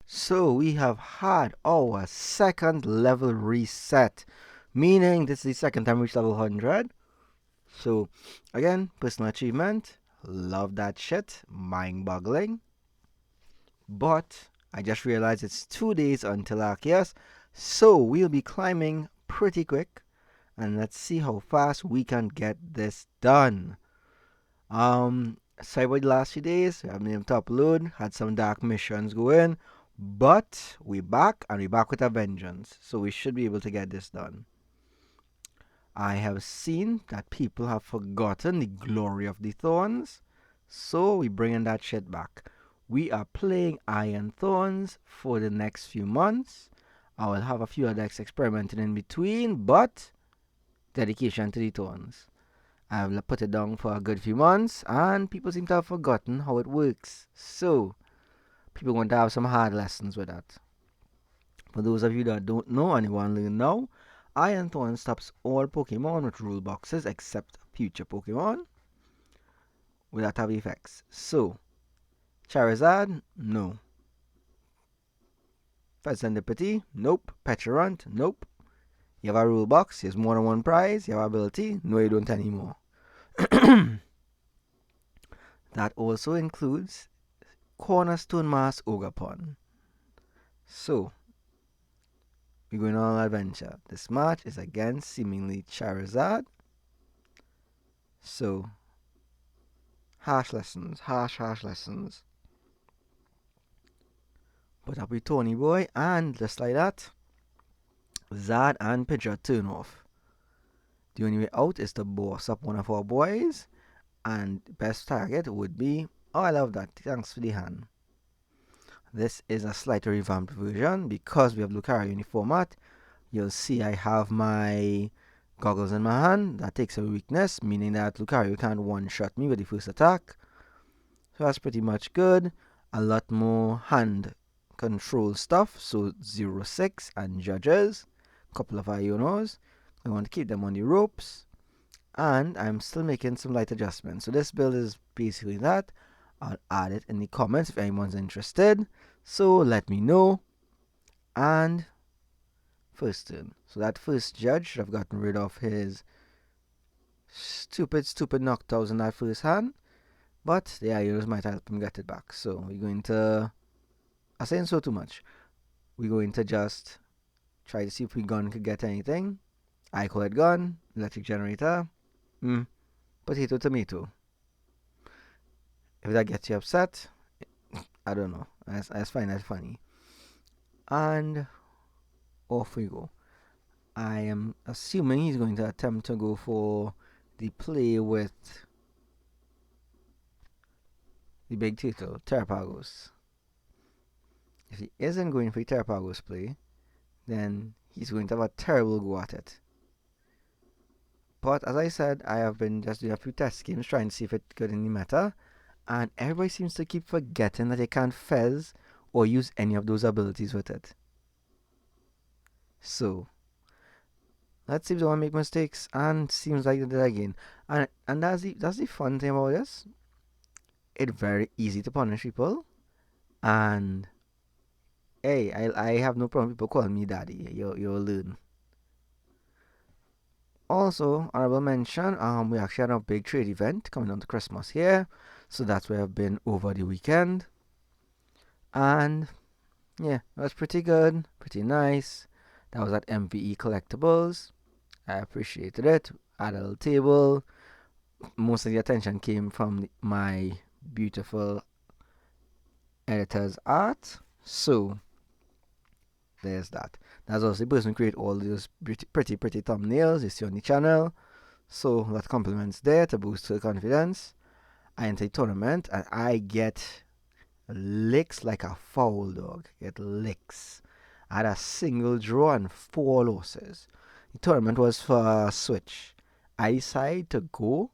So we have had our second level reset, meaning this is the second time we reached level 100. So again, personal achievement, love that shit, mind boggling. But I just realized it's 2 days until Arceus, so we'll be climbing pretty quick, and let's see how fast we can get this done. Sorry about the last few days. We haven't been able to upload. Had some dark missions going, but we back and we back with a vengeance. So we should be able to get this done. I have seen that people have forgotten the glory of the Thorns, so we bringing that shit back. We are playing Iron Thorns for the next few months. I will have a few other decks experimenting in between, but dedication to the Thorns. I've put it down for a good few months, and people seem to have forgotten how it works. So, people want to have some hard lessons with that. For those of you that don't know and you want to learn now, Iron Thorn stops all Pokemon with rule boxes except future Pokemon without have effects. So, Charizard, no. Serendipity, nope. Petrant, nope. You have a rule box, there's more than one prize, you have ability, no you don't anymore. That also includes Cornerstone Mask Ogapon. So, we're going on an adventure. This match is against seemingly Charizard. So, harsh lessons, harsh lessons. Put up with Tony Boy, and just like that, Zad and Pigiot turn off. The only way out is to boss up one of our boys, and best target would be. Oh, I love that. Thanks for the hand. This is a slightly revamped version because we have Lucario in the format. You'll see I have my goggles in my hand. That takes a weakness, meaning that Lucario can't one-shot me with the first attack. So that's pretty much good. A lot more hand control stuff. So 0-6 and judges. Couple of Ionos. I want to keep them on the ropes. And I'm still making some light adjustments. So this build is basically that. I'll add it in the comments if anyone's interested. So let me know. And first turn. So that first judge should have gotten rid of his stupid knockouts in that first hand. But the Ionos might help him get it back. So we're going to. I'm saying so too much. We're going to just try to see if we gun could get anything. I call it gun, electric generator. Potato tomato. If that gets you upset, I don't know. I just find that funny. And off we go. I am assuming he's going to attempt to go for the play with the big turtle, Terrapagos. If he isn't going for the Terrapagos play, then he's going to have a terrible go at it. But as I said, I have been just doing a few test games trying to see if it's good in the meta, and everybody seems to keep forgetting that they can't fez or use any of those abilities with it. So, that seems to want to make mistakes, and seems like they did again. And that's the fun thing about this. It's very easy to punish people, and hey, I have no problem with people calling me daddy. You'll learn. Also, honorable mention, we actually had a big trade event coming on to Christmas here, so that's where I've been over the weekend. And yeah, it was pretty good, pretty nice. That was at MVE Collectibles. I appreciated it. Had a little table. Most of the attention came from my beautiful editor's art. So there's that. That's also the person who created all those pretty thumbnails you see on the channel. So that compliments there to boost her confidence. I enter a tournament and I get licks like a foul dog. Get licks. I had a single draw and 4 losses. The tournament was for Switch. I decided to go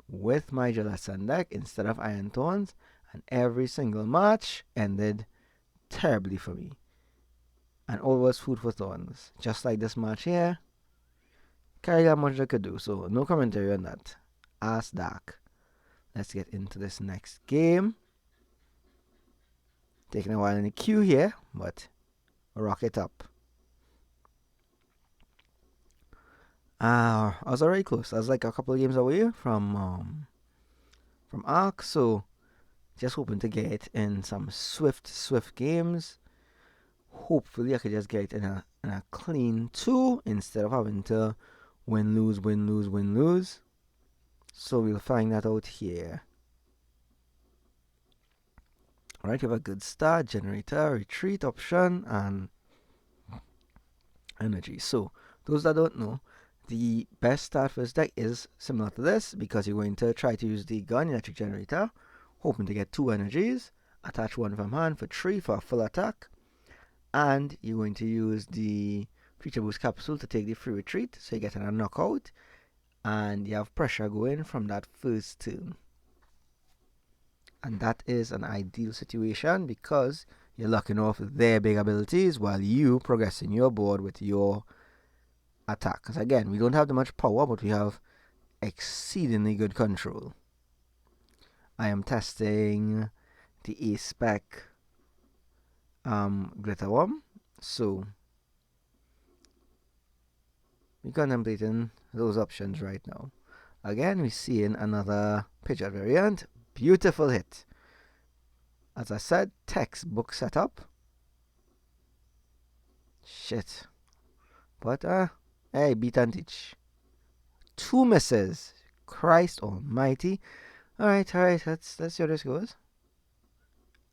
with my Jellicent deck instead of Iron Thorns, and every single match ended terribly for me. And all was food for thorns. Just like this match here. Carry that much I could do, so no commentary on that. Ass dark. Let's get into this next game. Taking a while in the queue here, but rock it up. I was already close. I was like a couple of games away from Arc, so just hoping to get in some swift games. Hopefully, I could just get it in a clean 2 instead of having to win, lose. So we'll find that out here. Alright, you have a good start, generator, retreat option, and energy. So, those that don't know, the best start for this deck is similar to this because you're going to try to use the gun electric generator, hoping to get 2 energies, attach 1 from hand for 3 for a full attack, and you're going to use the feature boost capsule to take the free retreat, so you get a knockout, and you have pressure going from that first turn. And that is an ideal situation because you're locking off their big abilities while you progressing your board with your attack. Because again, we don't have that much power, but we have exceedingly good control. I am testing the A-Spec Glitterworm, so we're contemplating those options right now. Again, we're seeing another Pigiot variant. Beautiful hit. As I said, textbook setup. Shit. But, hey, beat and teach. 2 misses. Christ almighty. Alright, let's see how this goes.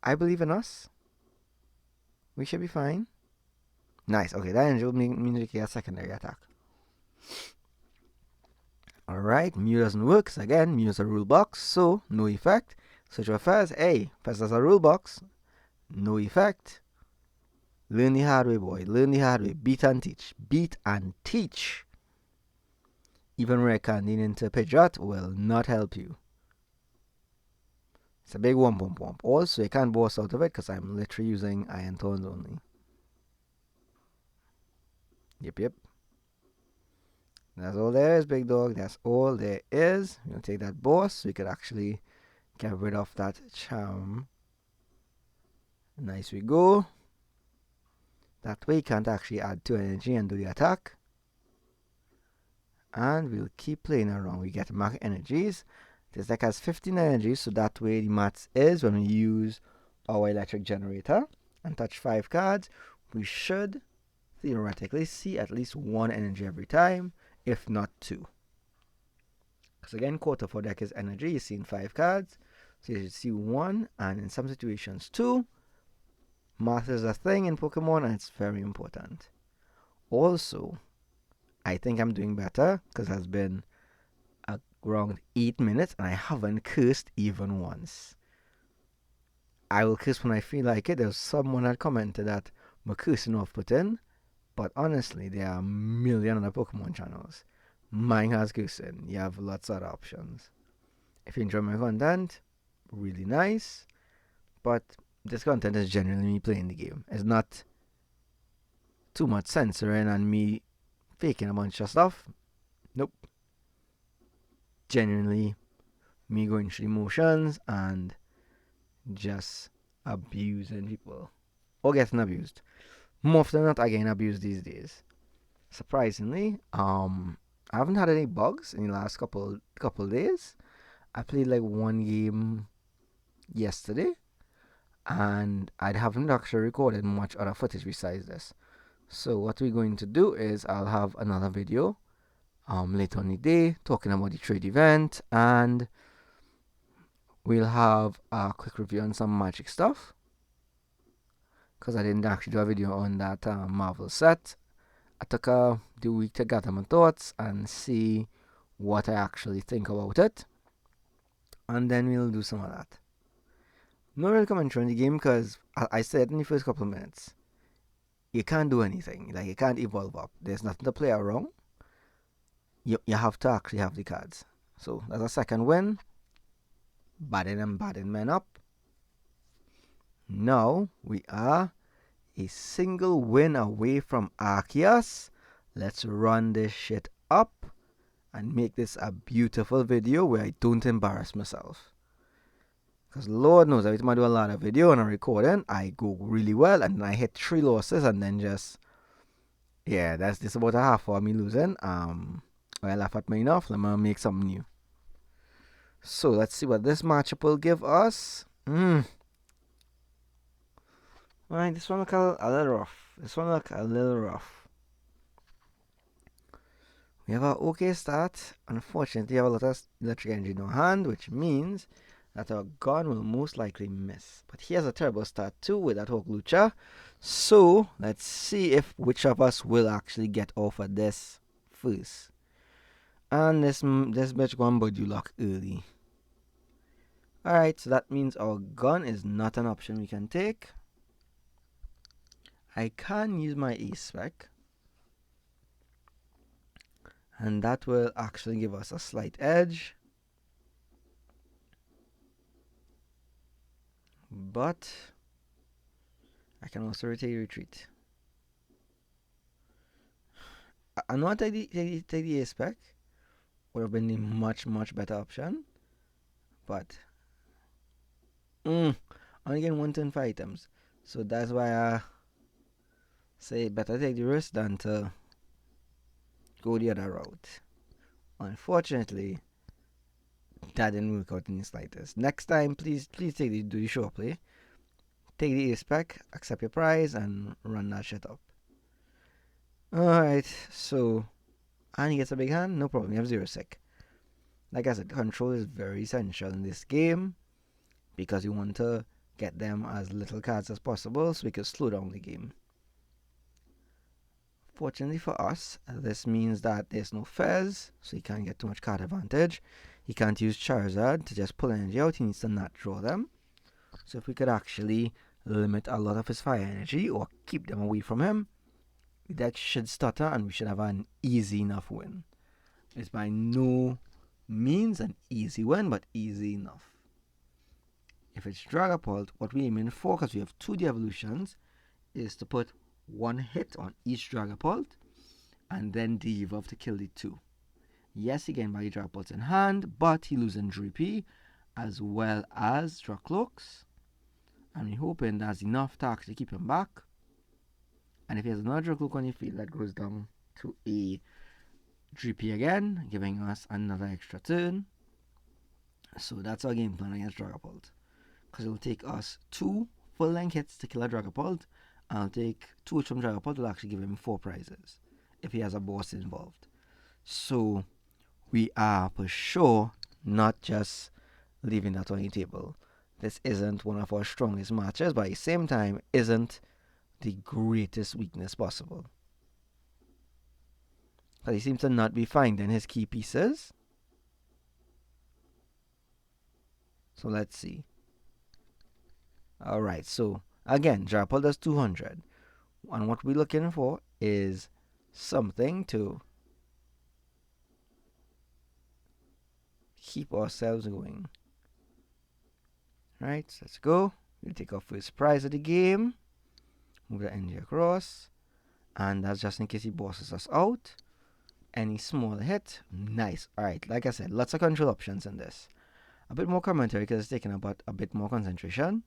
I believe in us. We should be fine. Nice. Okay, that energy will mean we get a secondary attack. Alright, Mew doesn't work. So again, Mew is a rule box, so no effect. Search for Fez. Hey, Fez has a rule box. No effect. Learn the hard way, boy. Learn the hard way. Beat and teach. Beat and teach. Even rare candy into Pigiot will not help you. It's a big womp. Also, you can't boss out of it because I'm literally using Iron Thorns only. Yep. That's all there is, big dog. That's all there is. We'll take that boss so we could actually get rid of that charm. Nice we go. That way you can't actually add 2 energy and do the attack. And we'll keep playing around. We get max energies. This deck has 15 energies, so that way the maths is when we use our electric generator and touch 5 cards, we should theoretically see at least 1 energy every time, if not 2. Because again, quarter for deck is energy. You're seeing 5 cards, so you should see 1, and in some situations 2. Math is a thing in Pokemon, and it's very important. Also, I think I'm doing better because it has been around 8 minutes and I haven't cursed even once. I will curse when I feel like it. There's someone that commented that my cursing off put in, but honestly, there are a million other Pokemon channels. Mine has cursing. You have lots of other options. If you enjoy my content, really nice, but this content is generally me playing the game. It's not too much censoring and me faking a bunch of stuff. Nope. Genuinely me going through emotions and just abusing people or getting abused. More often than not, I get abused these days. Surprisingly, I haven't had any bugs in the last couple days. I played like 1 game yesterday, and I haven't actually recorded much other footage besides this. So what we're going to do is I'll have another video later on the day talking about the trade event, and we'll have a quick review on some magic stuff because I didn't actually do a video on that Marvel set. I took the week to gather my thoughts and see what I actually think about it, and then we'll do some of that. No real commentary on the game because I said in the first couple of minutes, you can't do anything. Like, you can't evolve up. There's nothing to play around. You have to actually have the cards. So that's a second win. Badding men up. Now we are a single win away from Arceus. Let's run this shit up and make this a beautiful video where I don't embarrass myself. Because Lord knows, every time I do a lot of video and a recording, I go really well, and then I hit 3 losses, and then just, yeah, that's this about a half hour me losing. I laugh at me enough, let me make something new. So let's see what this matchup will give us. Right, this one look a little rough. We have an okay start. Unfortunately, we have a lot of electric energy in our hand, which means that our gun will most likely miss. But he has a terrible start too with that Hulk Lucha. So let's see if which of us will actually get off of this first. And this bitch gonna bud you luck early. Alright, so that means our gun is not an option we can take. I can use my E-Spec, and that will actually give us a slight edge. But I can also retreat. I know take the A-Spec would have been a much better option, but only getting 1 turn for items, so that's why I say better take the risk than to go the other route. Unfortunately, that didn't work out in the slightest. Next time, please do the show play. Take the A-Spec, accept your prize, and run that shit up. Alright, so, and he gets a big hand, no problem, you have 0 sec. Like I said, control is very essential in this game, because you want to get them as little cards as possible, so we can slow down the game. Fortunately for us, this means that there's no Fez, so he can't get too much card advantage. He can't use Charizard to just pull energy out, he needs to not draw them. So if we could actually limit a lot of his fire energy or keep them away from him, the deck should stutter and we should have an easy enough win. It's by no means an easy win, but easy enough. If it's Dragapult, what we're aiming for, because we have 2 de-evolutions, is to put 1 hit on each Dragapult and then de-evolve to kill the 2. Yes, he gained by the Dragapult in hand, but he losing Drippy as well as Dracloaks, and we're hoping that's enough to actually keep him back. And if he has another Dracloak on the field, that goes down to a Drippy again, giving us another extra turn. So that's our game plan against Dragapult, because it will take us 2 full-length hits to kill a Dragapult, and I'll take 2 from Dragapult will actually give him 4 prizes if he has a boss involved. So we are for sure not just leaving that on the table. This isn't one of our strongest matches, but at the same time isn't the greatest weakness possible. But he seems to not be finding his key pieces. So let's see. Alright, so again, Dragapult does 200. And what we're looking for is something to keep ourselves going. Right, so let's go. We'll take our first prize of the game. Move the energy across. And that's just in case he bosses us out. Any small hit. Nice. Alright, like I said, lots of control options in this. A bit more commentary because it's taking about a bit more concentration.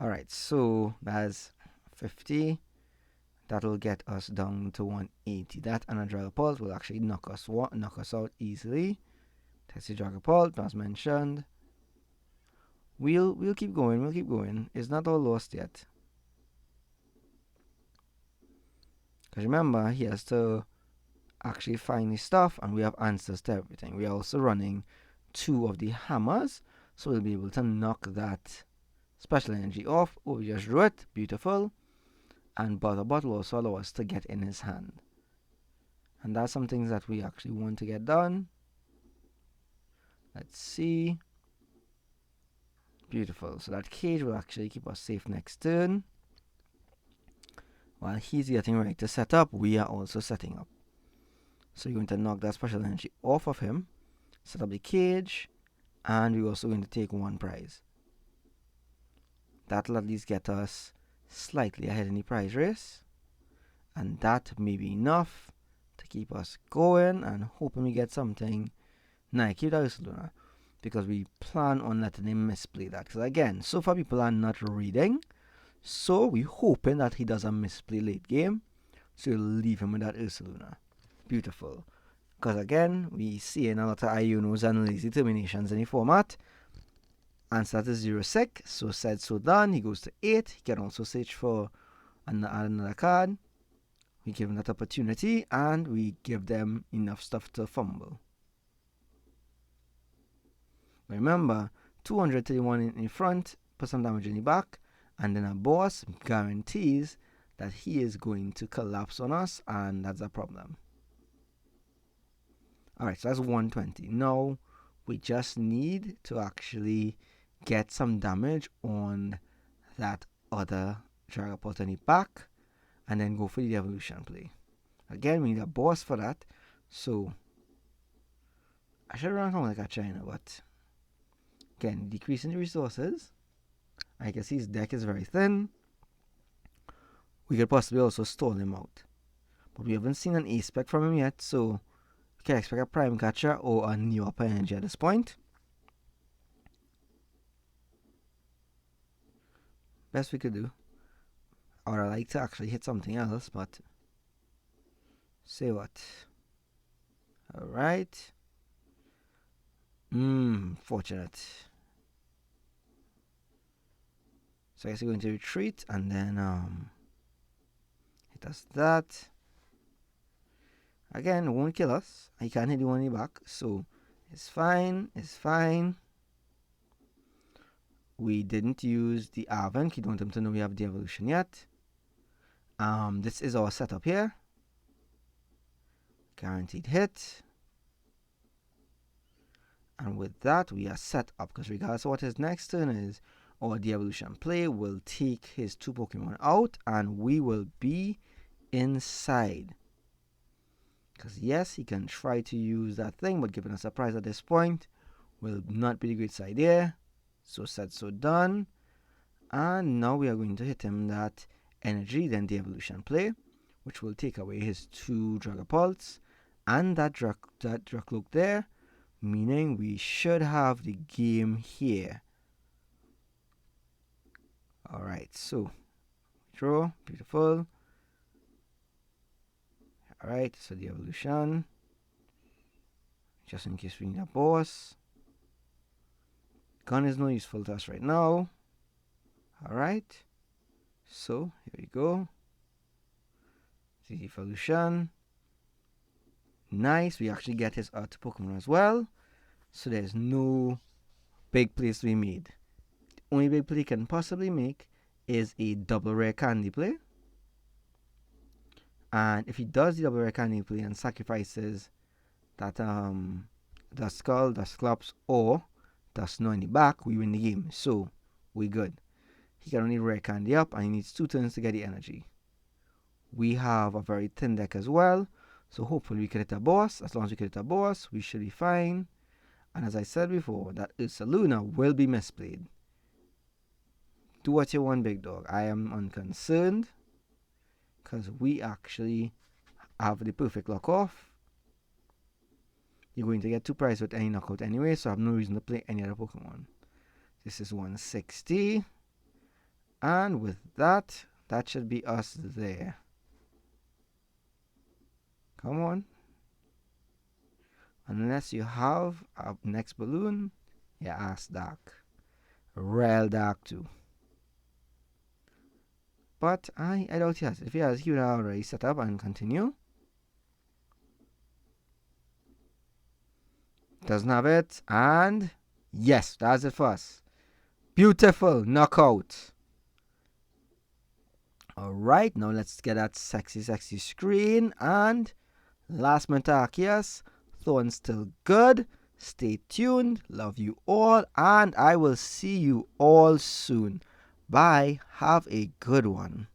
Alright, so that's 50. That'll get us down to 180. That and a Dragapult will actually knock us out easily. That's the Dragapult, as mentioned. We'll keep going. It's not all lost yet. Because remember, he has to actually find his stuff, and we have answers to everything. We are also running 2 of the hammers, so we'll be able to knock that special energy off. Oh, we just drew it. Beautiful. And Bottle will also allow us to get in his hand. And that's some things that we actually want to get done. Let's see. Beautiful. So that cage will actually keep us safe next turn. While he's getting ready to set up, we are also setting up. So you're going to knock that special energy off of him, set up the cage, and we're also going to take 1 prize. That'll at least get us slightly ahead in the prize race, and that may be enough to keep us going and hoping we get something Nah, keep that Ursaluna. Because we plan on letting him misplay that. Because again, so far people are not reading. So we're hoping that he doesn't misplay late game. So we'll leave him with that Ursaluna. Beautiful. Because again, we see a lot of Ionos and lazy terminations in the format. Answer is 0-6. So said, so done. He goes to 8. He can also search for another card. We give him that opportunity. And we give them enough stuff to fumble. Remember, 231 in front, put some damage in the back, and then a boss guarantees that he is going to collapse on us, and that's a problem. Alright, so that's 120. Now, we just need to actually get some damage on that other Dragapult in the back, and then go for the evolution play. Again, we need a boss for that, so I should run home like a China, but again, decreasing the resources. I can see his deck is very thin. We could possibly also stall him out. But we haven't seen an A-spec from him yet, so we can expect a Prime Catcher or a new upper energy at this point. Best we could do. I would like to actually hit something else, but say what? Alright. Fortunate. So I guess we're going to retreat and then hit us that. Again, it won't kill us. I can't hit the one in the back, so it's fine. It's fine. We didn't use the Arven. You don't want them to know we have the evolution yet. This is our setup here. Guaranteed hit. And with that, we are set up, because regardless of what his next turn is, or the evolution play will take his 2 Pokemon out, and we will be inside. Because yes, he can try to use that thing, but giving a surprise at this point will not be the greatest idea. So said, so done. And now we are going to hit him that energy, then the evolution play, which will take away his 2 Dragapults and that Dracloak there, meaning we should have the game here. Alright, so draw, beautiful. Alright, so the evolution, just in case we need a boss. Gun is no useful to us right now. Alright, so here we go. The evolution. Nice, we actually get his other Pokemon as well. So there's no big plays to be made. The only big play he can possibly make is a double rare candy play. And if he does the double rare candy play and sacrifices that Duskull, Dusclops, or Dusknior in the back, we win the game. So we're good. He can only rare candy up, and he needs 2 turns to get the energy. We have a very thin deck as well, so hopefully we can hit a boss. As long as we can hit a boss, we should be fine. And as I said before, that Ursaluna will be misplayed. Do what you want, big dog. I am unconcerned, because we actually have the perfect lock off. You're going to get 2 prizes with any knockout anyway, so I have no reason to play any other Pokemon. This is 160. And with that, that should be us there. Come on. Unless you have a next balloon, your ass dark. Real dark too. But I doubt he has. If he has, he would have already set up and continue. Doesn't have it. And yes, that's it for us. Beautiful knockout. Alright, now let's get that sexy screen. And last month, Arceus. Thorns still good. Stay tuned. Love you all. And I will see you all soon. Bye. Have a good one.